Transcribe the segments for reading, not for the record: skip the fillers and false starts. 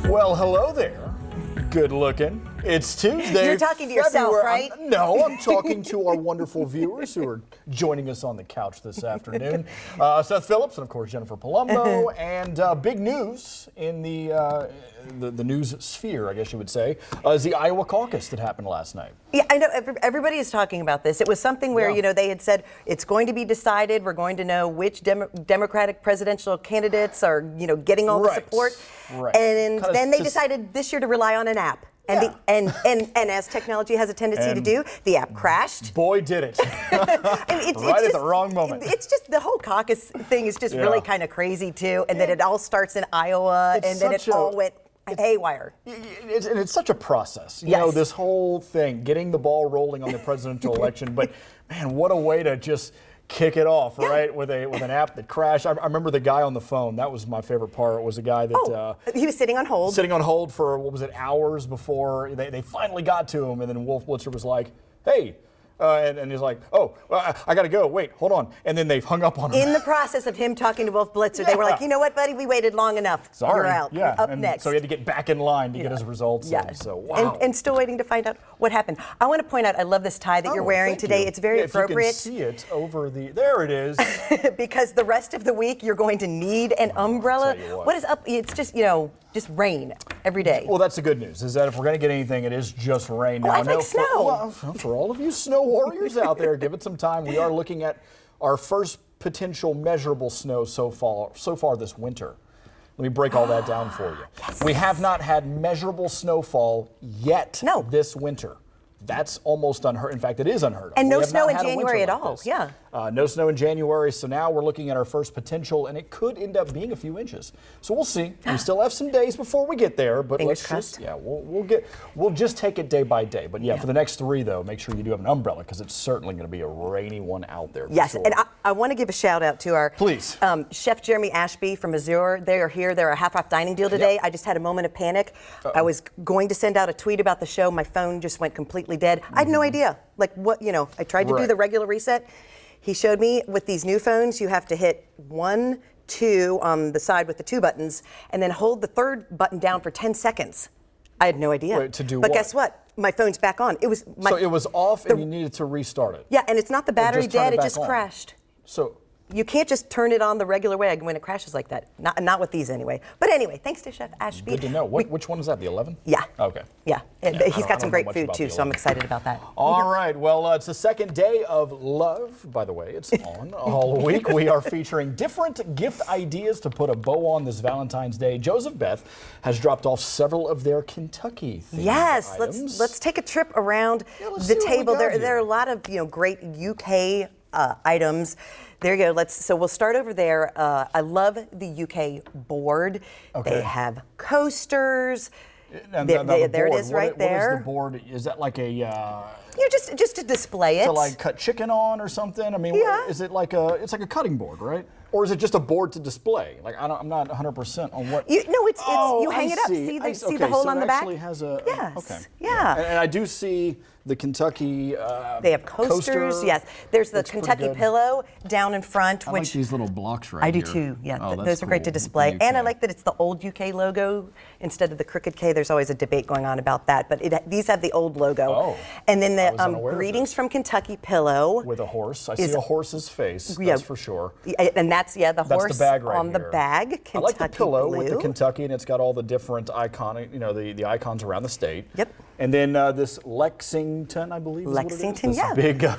Well, hello there. Good looking. It's Tuesday. You're talking to yourself, February. right? No, I'm talking to our wonderful viewers who are joining us on the couch this afternoon. Seth Phillips and, of course, Jennifer Palumbo. And big news in the news sphere, I guess you would say, is the Iowa caucus that happened last night. Yeah, I know. Everybody is talking about this. It was something where, they had said it's going to be decided. We're going to know which Democratic presidential candidates are, getting all the support. Right. And then they decided this year to rely on an app. And, and as technology has a tendency to do, the app crashed. Boy, did it. Right at the wrong moment. It's just the whole caucus thing is just really kind of crazy, too. And then it all starts in Iowa, and then it all went haywire. It's such a process. You Yes. know, this whole thing, getting the ball rolling on the presidential election. But, man, what a way to just kick it off, right? With an app that crashed. I remember the guy on the phone. That was my favorite part. Was a guy that he was sitting on hold. Sitting on hold for hours before they finally got to him, and then Wolf Blitzer was like, "Hey." And he's like, "Oh, I got to go. Wait, hold on." And then they've hung up on him. In the process of him talking to Wolf Blitzer, they were like, "You know what, buddy? We waited long enough. Sorry. You're out. Yeah. Up and next." So he had to get back in line to get his results. Yeah. So, wow. And still waiting to find out what happened. I want to point out, I love this tie that you're wearing thank today. you. It's very appropriate. If you can see it over there it is. Because the rest of the week you're going to need an umbrella. Tell you what. What is up? It's just, just rain every day. Well, that's the good news, is that if we're going to get anything, it is just rain. Oh, Now, I like snow. For all of you snow warriors out there, give it some time. We are looking at our first potential measurable snow so far this winter. Let me break all that down for you. Yes. We have not had measurable snowfall yet this winter. That's almost unheard. In fact, it is unheard of. And no We have snow not in had a winter January at like all. this. Yeah. No snow in January, so now we're looking at our first potential, and it could end up being a few inches. So we'll see. We still have some days before we get there, but Fingers let's crossed. we'll just take it day by day. But for the next 3 though, make sure you do have an umbrella because it's certainly going to be a rainy one out there. Yes, sure. and I want to give a shout out to our Chef Jeremy Ashby from Azure. They are here. They're a half-off dining deal today. Yep. I just had a moment of panic. I was going to send out a tweet about the show. My phone just went completely dead. I had no idea. Like what, I tried to do the regular reset. He showed me with these new phones, you have to hit 1, 2 on the side with the 2 buttons, and then hold the 3rd button down for 10 seconds. I had no idea. Wait, to do but what? guess what? My phone's back on. So it was off and you needed to restart it. Yeah, and it's not the battery just turn dead. it It back just on. crashed. So You can't just turn it on the regular way when it crashes like that. Not with these anyway. But anyway, thanks to Chef Ashby. good to know. Which one is that? The 11? Yeah. Okay. Yeah. He's got some great food too, so I'm excited about that. All right. Well, it's the second day of love. By the way, it's on all week. We are featuring different gift ideas to put a bow on this Valentine's Day. Joseph Beth has dropped off several of their Kentucky themed Yes, items. let's take a trip around let's see the what we table. got There here. are a lot of great UK items. There you go. So we'll start over there. I love the UK board. Okay. They have coasters. Now, There the it board, is right what there. is the board? Is that like a Just to display it. to like cut chicken on or something? I mean, is it like it's like a cutting board, right? Or is it just a board to display? Like I'm not 100% on what. You hang it up. I See the hole so on it the back? actually has a. Yes. Okay. Yeah. And I do see the Kentucky. They have coasters. Yes. There's the Looks pretty Kentucky good. pillow down in front, I which like these little blocks right I do here. too. Yeah, Oh, that's those are great to cool. display. The And I UK. like that it's the old UK logo instead of the crooked K. There's always a debate going on about that, but these have the old logo. Oh. And then I was the unaware of Greetings this. from Kentucky pillow. With a horse. I see a horse's face. Yeah. That's for sure. And that's the That's horse the bag right on the here. bag. Kentucky I like the pillow blue. with the Kentucky, and it's got all the different iconic, the icons around the state. Yep. And then this Lexington, I believe. Is Lexington, what it is. yeah. This big.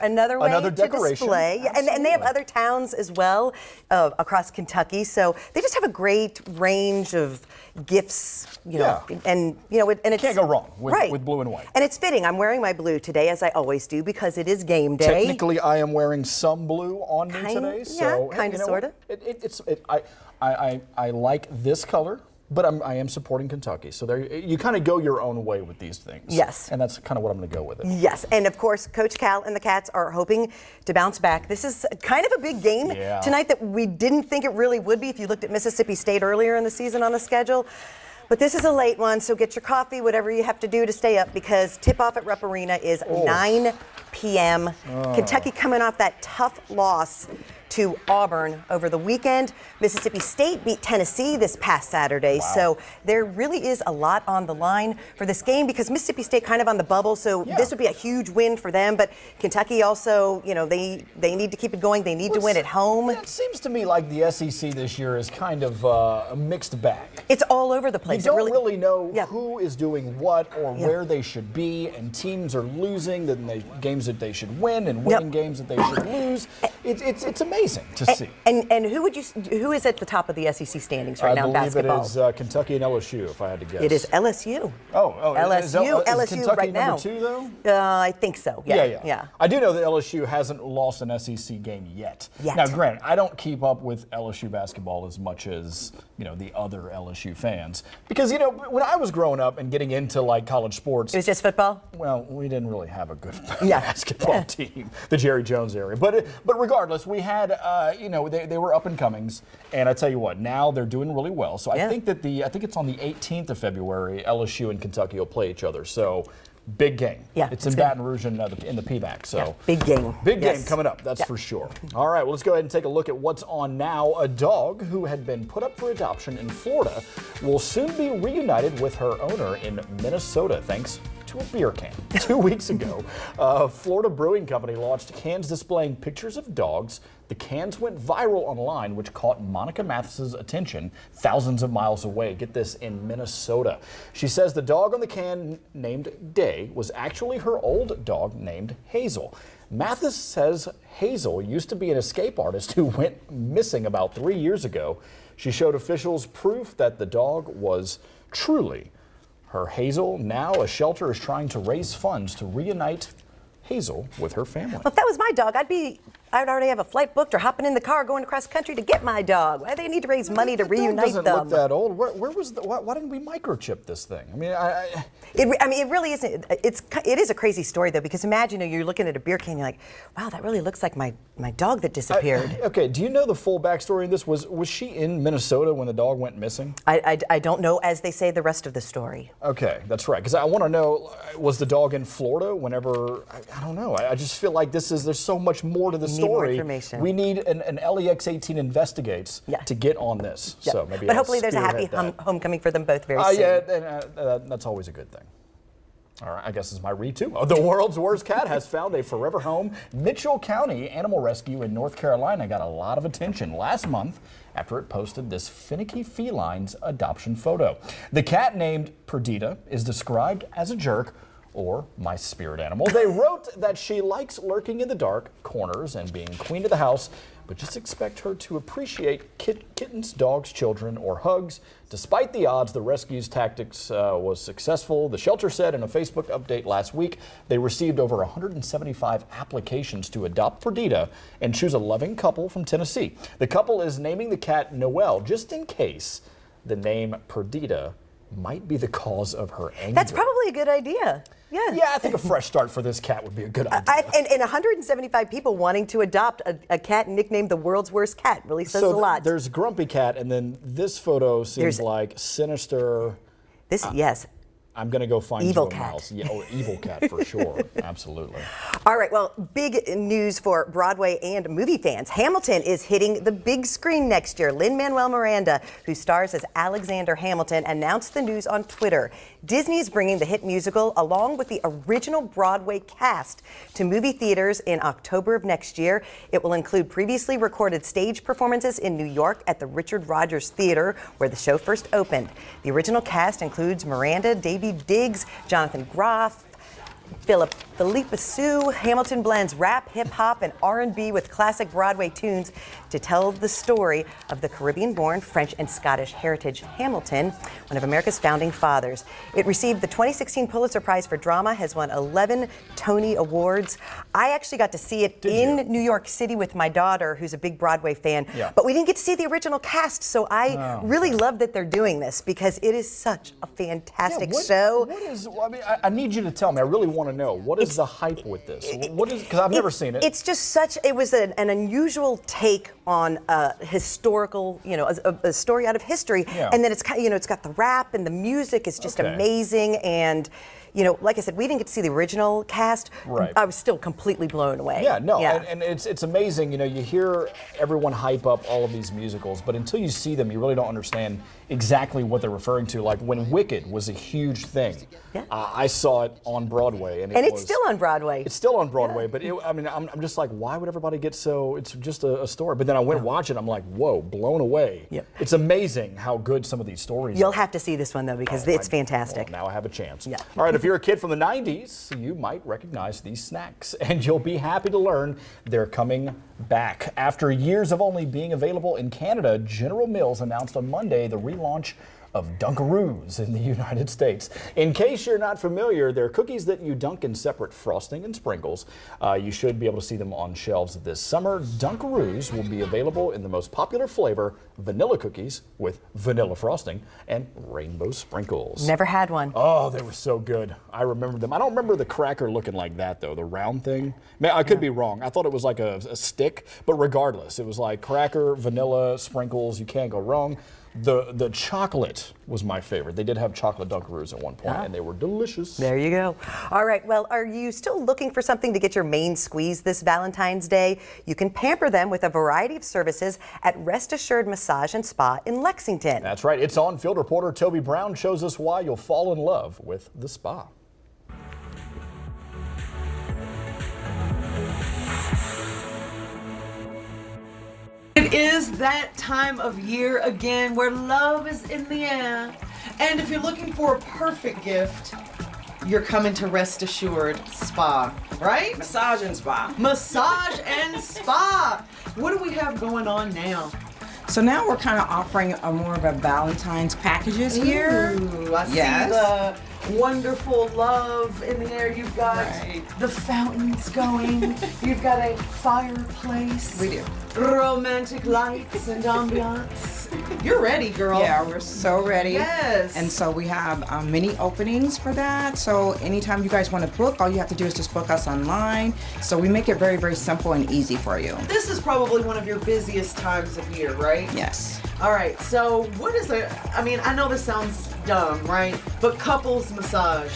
another way another to decoration. display. Yeah, and they have Absolutely. other towns as well across Kentucky. So they just have a great range of gifts, and it's Can't go wrong with, right. with blue and white. And it's fitting. I'm wearing my blue today, as I always do, because it is game day. Technically, I am wearing some blue on me today. So kinda, you know sorta. what? I like this color. But I am supporting Kentucky, so there you kind of go your own way with these things. Yes. And that's kind of what I'm going to go with it. Yes, and of course, Coach Cal and the Cats are hoping to bounce back. This is kind of a big game tonight that we didn't think it really would be if you looked at Mississippi State earlier in the season on the schedule. But this is a late one, so get your coffee, whatever you have to do to stay up, because tip-off at Rupp Arena is 9 p.m. Kentucky coming off that tough loss to Auburn over the weekend. Mississippi State beat Tennessee this past Saturday. Wow. So there really is a lot on the line for this game because Mississippi State kind of on the bubble. So this would be a huge win for them. But Kentucky also, they need to keep it going. They need to win at home. It seems to me like the SEC this year is kind of a mixed bag. It's all over the place. You don't really know who is doing what or where they should be, and teams are losing games that they should win and winning games that they should lose. It's amazing to see. And who is at the top of the SEC standings right now in basketball? I believe it is Kentucky and LSU, if I had to guess. It is LSU. Oh, LSU. Is LSU Kentucky right now. number 2 though? I think so. Yeah. I do know that LSU hasn't lost an SEC game yet. Now, granted, I don't keep up with LSU basketball as much as the other LSU fans because when I was growing up and getting into like college sports, it was just football. Well, we didn't really have a good basketball team, the Jerry Jones area. But regardless, we had they were up and comings, and I tell you what, now they're doing really well. So I think it's on the 18th of February, LSU and Kentucky will play each other. So. Big game. Yeah, it's in Baton Rouge in the PBAC. So big game. Big game coming up, that's for sure. All right, well, let's go ahead and take a look at what's on now. A dog who had been put up for adoption in Florida will soon be reunited with her owner in Minnesota, thanks to a beer can. 2 weeks ago, Florida Brewing Company launched cans displaying pictures of dogs. The cans went viral online, which caught Monica Mathis's attention thousands of miles away. Get this, in Minnesota. She says the dog on the can, named Day, was actually her old dog named Hazel. Mathis says Hazel used to be an escape artist who went missing about 3 years ago. She showed officials proof that the dog was truly her Hazel. Now a shelter is trying to raise funds to reunite Hazel with her family. Well, if that was my dog, I'd already have a flight booked or hopping in the car going across the country to get my dog. Why do they need to raise money to reunite them? Doesn't look that old. Where was why didn't we microchip this thing? I mean, it really isn't. It is a crazy story though, because imagine you're looking at a beer can, you're like, wow, that really looks like my dog that disappeared. Okay, do you know the full backstory in this? Was she in Minnesota when the dog went missing? I don't know, as they say, the rest of the story. Okay, that's right. Because I want to know, was the dog in Florida whenever? I don't know. I just feel like there's so much more to the story. More information. We need an LEX 18 investigates to get on this. Yeah. So maybe. But hopefully there's a happy homecoming for them both very soon. Yeah, that's always a good thing. All right, I guess this is my read too. The world's worst cat has found a forever home. Mitchell County Animal Rescue in North Carolina got a lot of attention last month after it posted this finicky feline's adoption photo. The cat, named Perdita, is described as a jerk, or my spirit animal. They wrote that she likes lurking in the dark corners and being queen of the house, but just expect her to appreciate kittens, dogs, children, or hugs. Despite the odds, the rescue's tactics was successful. The shelter said in a Facebook update last week they received over 175 applications to adopt Perdita and choose a loving couple from Tennessee. The couple is naming the cat Noelle, just in case the name Perdita might be the cause of her anger. That's probably a good idea. Yeah, I think a fresh start for this cat would be a good idea. And 175 people wanting to adopt a cat nicknamed the world's worst cat really says a lot. There's Grumpy Cat, and then this photo seems like sinister. Yes. I'm going to go find Evil Joe Cat. Miles. Yeah, Evil Cat for sure. Absolutely. All right, well, big news for Broadway and movie fans. Hamilton is hitting the big screen next year. Lin-Manuel Miranda, who stars as Alexander Hamilton, announced the news on Twitter. Disney is bringing the hit musical along with the original Broadway cast to movie theaters in October of next year. It will include previously recorded stage performances in New York at the Richard Rodgers Theater, where the show first opened. The original cast includes Miranda, Davy Diggs, Jonathan Groff, Philippa Sue. Hamilton blends rap, hip-hop, and R&B with classic Broadway tunes to tell the story of the Caribbean-born French and Scottish heritage Hamilton, one of America's founding fathers. It received the 2016 Pulitzer Prize for Drama, has won 11 Tony Awards. I actually got to see it in New York City with my daughter, who's a big Broadway fan, but we didn't get to see the original cast, so I really love that they're doing this because it is such a fantastic show. I need you to tell me. I really want to know. What is the hype with this? What is, because I've never seen it. It's just it was an unusual take on a historical, a story out of history. Yeah. And then it's got the rap and the music is just amazing. And, like I said, we didn't get to see the original cast. Right. I was still completely blown away. Yeah, no, and it's amazing. You hear everyone hype up all of these musicals, but until you see them, you really don't understand exactly what they're referring to. Like when Wicked was a huge thing, I saw it on Broadway, and it's still on Broadway. It's still on Broadway, but I'm just like, why would everybody get so? It's just a story. But then I went and watched it. I'm like, whoa, blown away. Yep. It's amazing how good some of these stories. You'll are. have to see this one though because it's fantastic. Well, now I have a chance. Yeah. All right, if you're a kid from the 90s, you might recognize these snacks, and you'll be happy to learn they're coming back. After years of only being available in Canada, General Mills announced on Monday the relaunch of Dunkaroos in the United States. In case you're not familiar, they're cookies that you dunk in separate frosting and sprinkles. You should be able to see them on shelves this summer. Dunkaroos will be available in the most popular flavor, vanilla cookies with vanilla frosting and rainbow sprinkles. Never had one. Oh, they were so good. I remember them. I don't remember the cracker looking like that, though, the round thing. Man, I could be wrong. I thought it was like a stick, but regardless, it was like cracker, vanilla, sprinkles. You can't go wrong. The chocolate was my favorite. They did have chocolate Dunkaroos at one point, and they were delicious. There you go. All right, well, are you still looking for something to get your main squeeze this Valentine's Day? You can pamper them with a variety of services at Rest Assured Massage and Spa in Lexington. That's right. It's on. Field reporter Toby Brown shows us why you'll fall in love with the spa. It is that time of year again where love is in the air. And if you're looking for a perfect gift, you're coming to Rest Assured Spa, right? Massage and spa. Massage and Spa. What do we have going on now? So now we're kind of offering a more of a Valentine's packages here. Ooh, I see the wonderful love in the air. You've got the fountains going. You've got a fireplace. We do. Romantic lights and ambiance. You're ready, girl. Yeah, we're so ready. Yes. And so we have many openings for that. So anytime you guys want to book, all you have to do is just book us online. So we make it very, very simple and easy for you. This is probably one of your busiest times of year, right? Yes. All right, so what is I know this sounds dumb, right? But couples massage.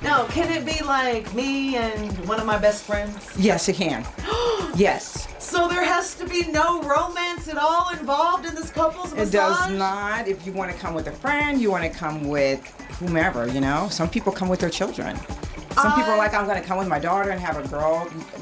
Now, can it be like me and one of my best friends? Yes, it can. Yes. So there has to be no romance at all involved in this couples massage? It does not. If you want to come with a friend, you want to come with whomever, Some people come with their children. Some people are like, I'm going to come with my daughter and have a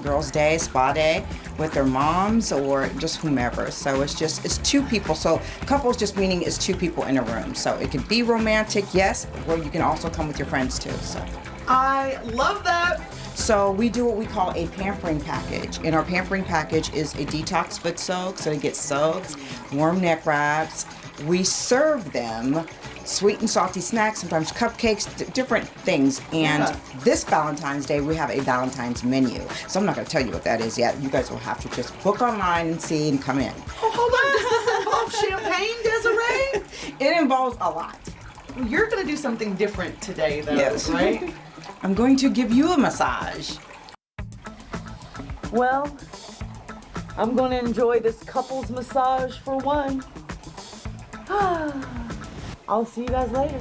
girls' day, spa day with their moms or just whomever. So it's two people. So couples just meaning it's two people in a room. So it can be romantic, yes, or you can also come with your friends too. So I love that. So we do what we call a pampering package. And our pampering package is a detox foot soak. So they get soaks, warm neck wraps. We serve them sweet and salty snacks, sometimes cupcakes, different things. And this Valentine's Day, we have a Valentine's menu. So I'm not going to tell you what that is yet. You guys will have to just book online and see and come in. Oh, hold on. Does this involve champagne, Desiree? It involves a lot. You're going to do something different today, though, Yes. right? I'm going to give you a massage. Well, I'm going to enjoy this couples massage for one. I'll see you guys later.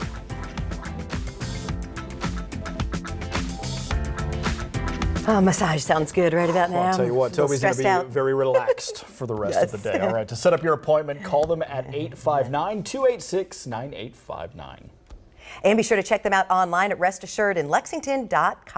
Oh, massage sounds good right about now. I'll tell you what, A little Toby's going to stressed be out. very relaxed for the rest of the day. All right, to set up your appointment, call them at 859-286-9859. And be sure to check them out online at restassuredinlexington.com.